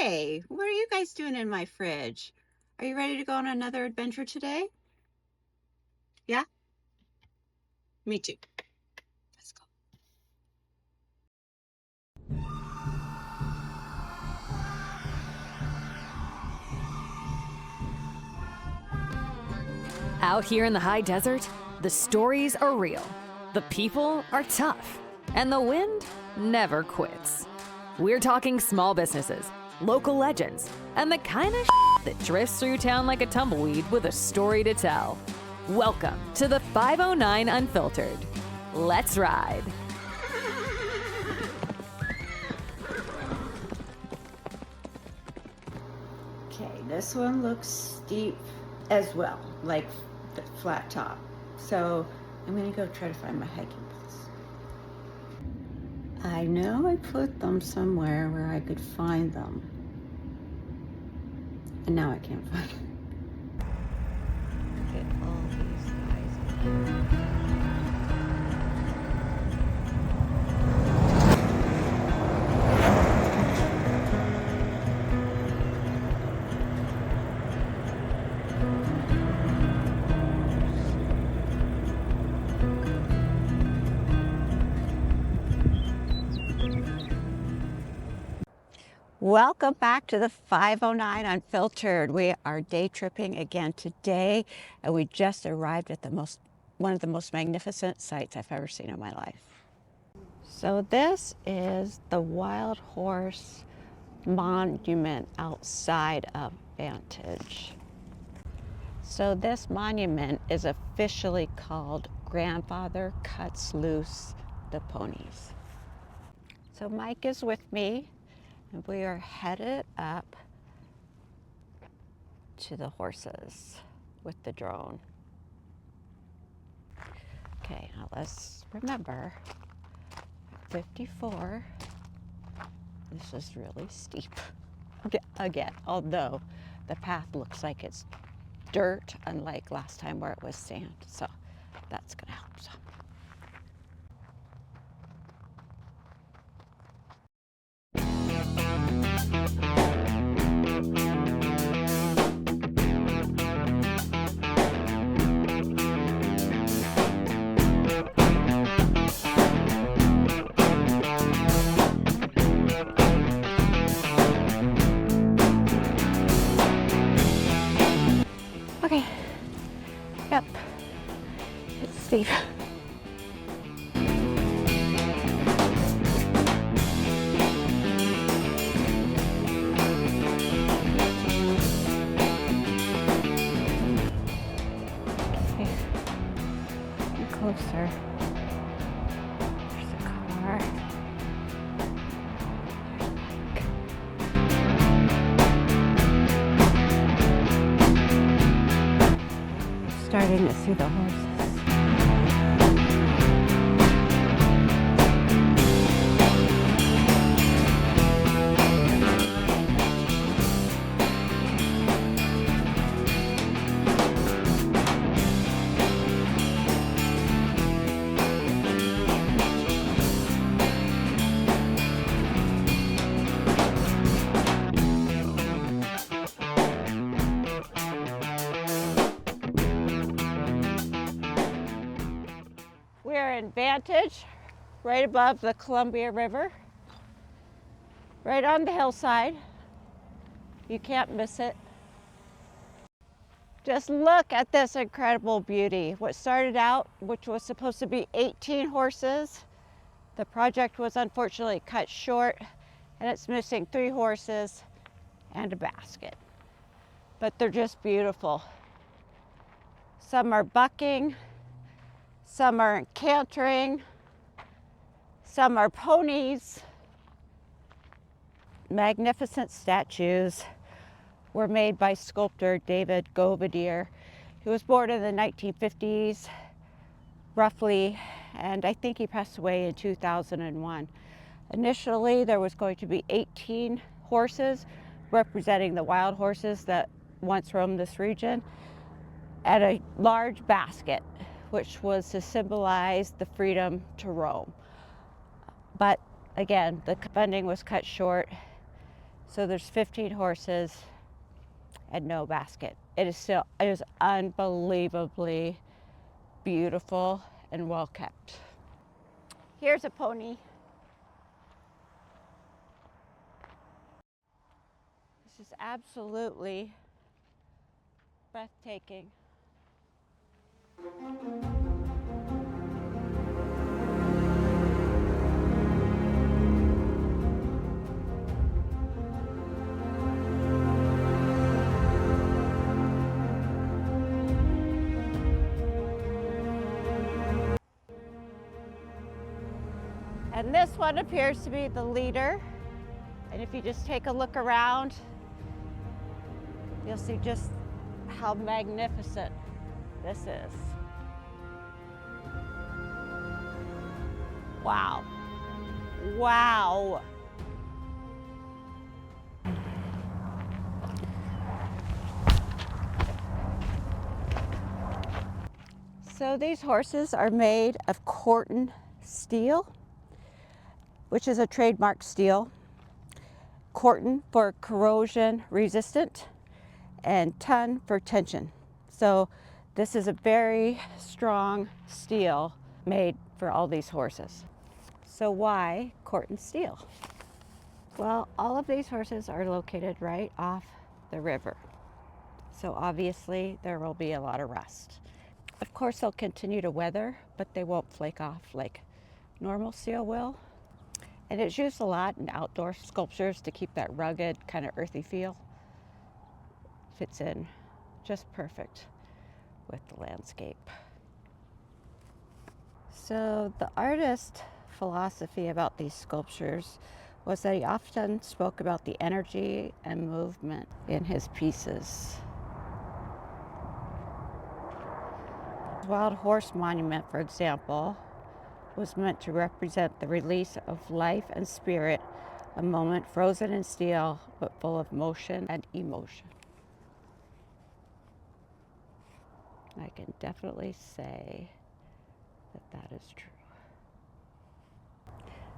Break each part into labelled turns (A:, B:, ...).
A: Hey, what are you guys doing in my fridge? Are you ready to go on another adventure today? Yeah? Me too. Let's go.
B: Out here in the high desert, the stories are real, the people are tough, and the wind never quits. We're talking small businesses, local legends, and the kind of that drifts through town like a tumbleweed with a story to tell. Welcome to the 509 Unfiltered. Let's ride.
A: Okay, this one looks steep as well, like the flat top. So I'm gonna go try to find my hiking poles. I know I put them somewhere where I could find them. And now I can't find them. Get all these guys. Welcome back to the 509 Unfiltered. We are day tripping again today, and we just arrived at one of the most magnificent sights I've ever seen in my life. So this is the Wild Horse Monument outside of Vantage. So this monument is officially called Grandfather Cuts Loose the Ponies. So Mike is with me. And we are headed up to the horses with the drone. Okay, now let's remember, 54, this is really steep. Again, although the path looks like it's dirt, unlike last time where it was sand. So that's gonna help some. Okay, yep, it's steep. Okay, get closer. There's a car. Starting to see the horses. We're in Vantage, right above the Columbia River, right on the hillside. You can't miss it. Just look at this incredible beauty. What started out, which was supposed to be 18 horses, the project was unfortunately cut short, and it's missing 3 horses and a basket. But they're just beautiful. Some are bucking, some are cantering, some are ponies. Magnificent statues were made by sculptor David Govadier. He was born in the 1950s, roughly, and I think he passed away in 2001. Initially, there was going to be 18 horses representing the wild horses that once roamed this region, and a large basket, which was to symbolize the freedom to roam. But again, the funding was cut short, So there's 15 horses and no basket. It is unbelievably beautiful and well kept. Here's a pony. This is absolutely breathtaking. And this one appears to be the leader. And if you just take a look around, you'll see just how magnificent this is. Wow. Wow. So these horses are made of Corten steel, which is a trademark steel. Corten for corrosion resistant and ton for tension. So this is a very strong steel made for all these horses. So why Corten steel? Well, all of these horses are located right off the river. So obviously there will be a lot of rust. Of course they'll continue to weather, but they won't flake off like normal steel will. And it's used a lot in outdoor sculptures to keep that rugged, kind of earthy feel. Fits in just perfect with the landscape. So the artist's philosophy about these sculptures was that he often spoke about the energy and movement in his pieces. The Wild Horse Monument, for example, was meant to represent the release of life and spirit, a moment frozen in steel but full of motion and emotion. I can definitely say that that is true.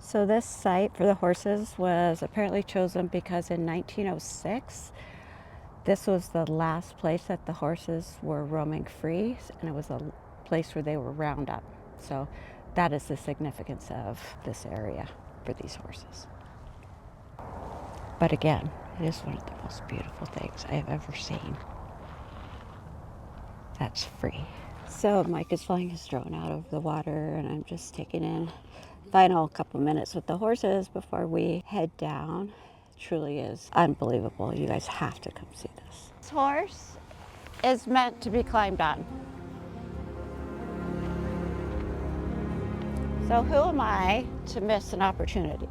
A: So this site for the horses was apparently chosen because in 1906, this was the last place that the horses were roaming free, and it was a place where they were round up. So that is the significance of this area for these horses. But again, it is one of the most beautiful things I have ever seen. That's free. So Mike is flying his drone out over the water, and I'm just taking in final couple minutes with the horses before we head down. It truly is unbelievable. You guys have to come see this. This horse is meant to be climbed on. So who am I to miss an opportunity?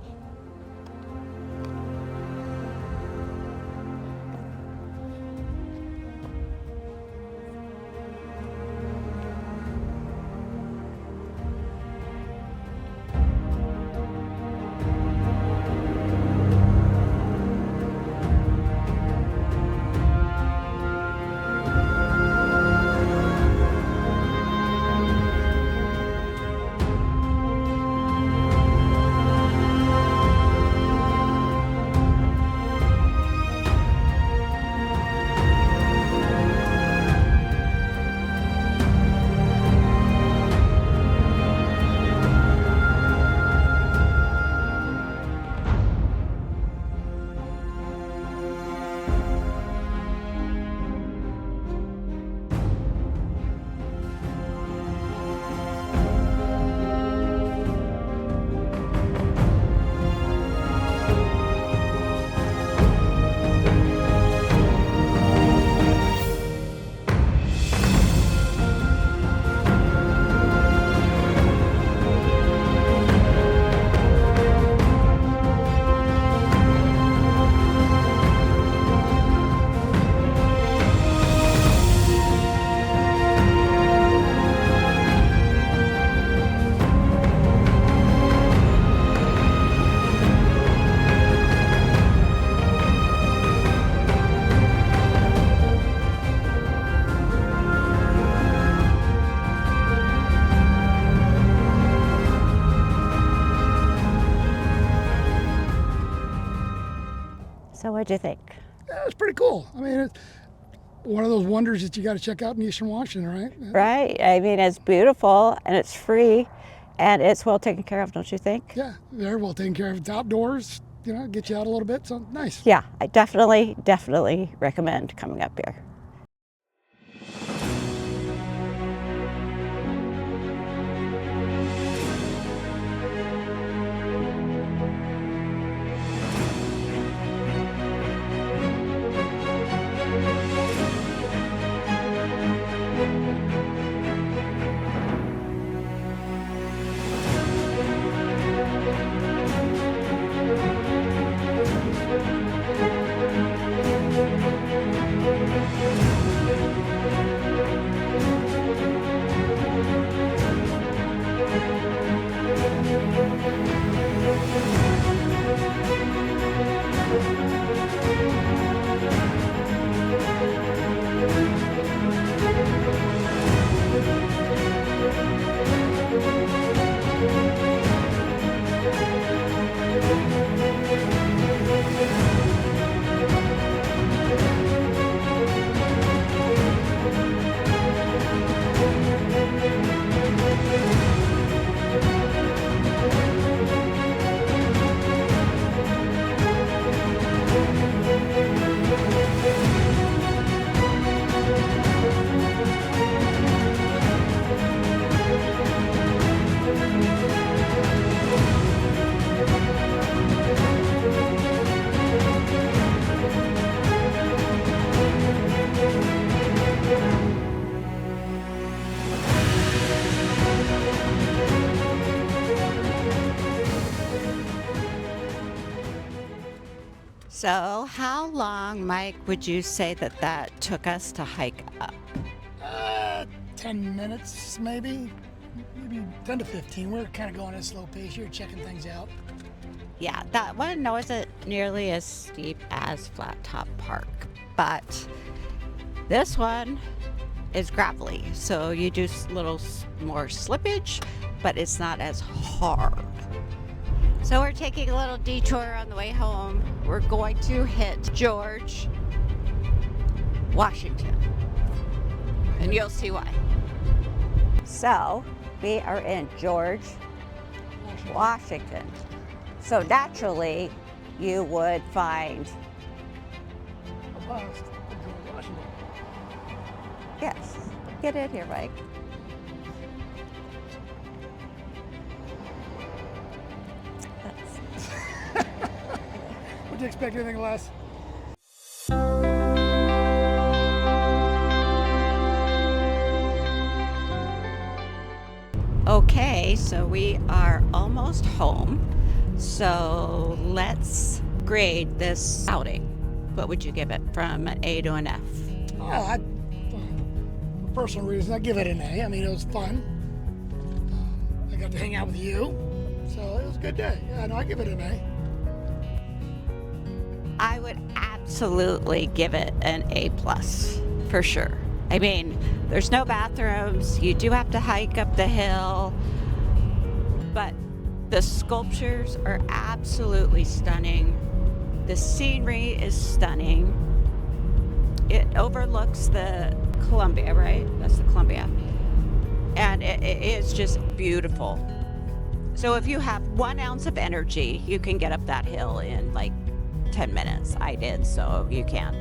A: So what'd you think?
C: Yeah, it's pretty cool. I mean, it's one of those wonders that you got to check out in Eastern Washington, right?
A: Right. I mean, it's beautiful and it's free and it's well taken care of, don't you think?
C: Yeah, they're well taken care of. It's outdoors, get you out a little bit, so nice.
A: Yeah, I definitely recommend coming up here. So how long, Mike, would you say that took us to hike up?
C: 10 minutes, maybe 10 to 15. We're kind of going at a slow pace. You're checking things out.
A: Yeah, that one wasn't nearly as steep as Flat Top Park, but this one is gravelly, so you do little more slippage, but it's not as hard. So we're taking a little detour on the way home. We're going to hit George Washington, and you'll see why. So we are in George Washington. So naturally, you would find, yes, get in here, Mike.
C: Would you expect anything less?
A: Okay, so we are almost home. So let's grade this outing. What would you give it from an A to an F?
C: For personal reasons, I give it an A. I mean, it was fun. I got to hang out with you, so it was a good day. Yeah, no, I give it an A.
A: I would absolutely give it an A+, for sure. I mean, there's no bathrooms. You do have to hike up the hill, but the sculptures are absolutely stunning. The scenery is stunning. It overlooks the Columbia, right? That's the Columbia. And it is just beautiful. So if you have 1 ounce of energy, you can get up that hill in like 10 minutes. I did, so you can.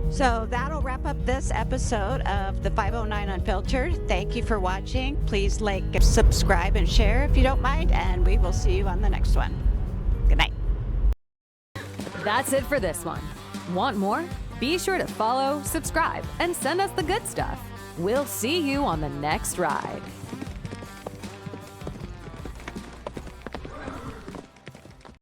A: So that'll wrap up this episode of the 509 Unfiltered. Thank you for watching. Please like, subscribe, and share if you don't mind, and we will see you on the next one. Good night.
B: That's it for this one. Want more? Be sure to follow, subscribe, and send us the good stuff. We'll see you on the next ride.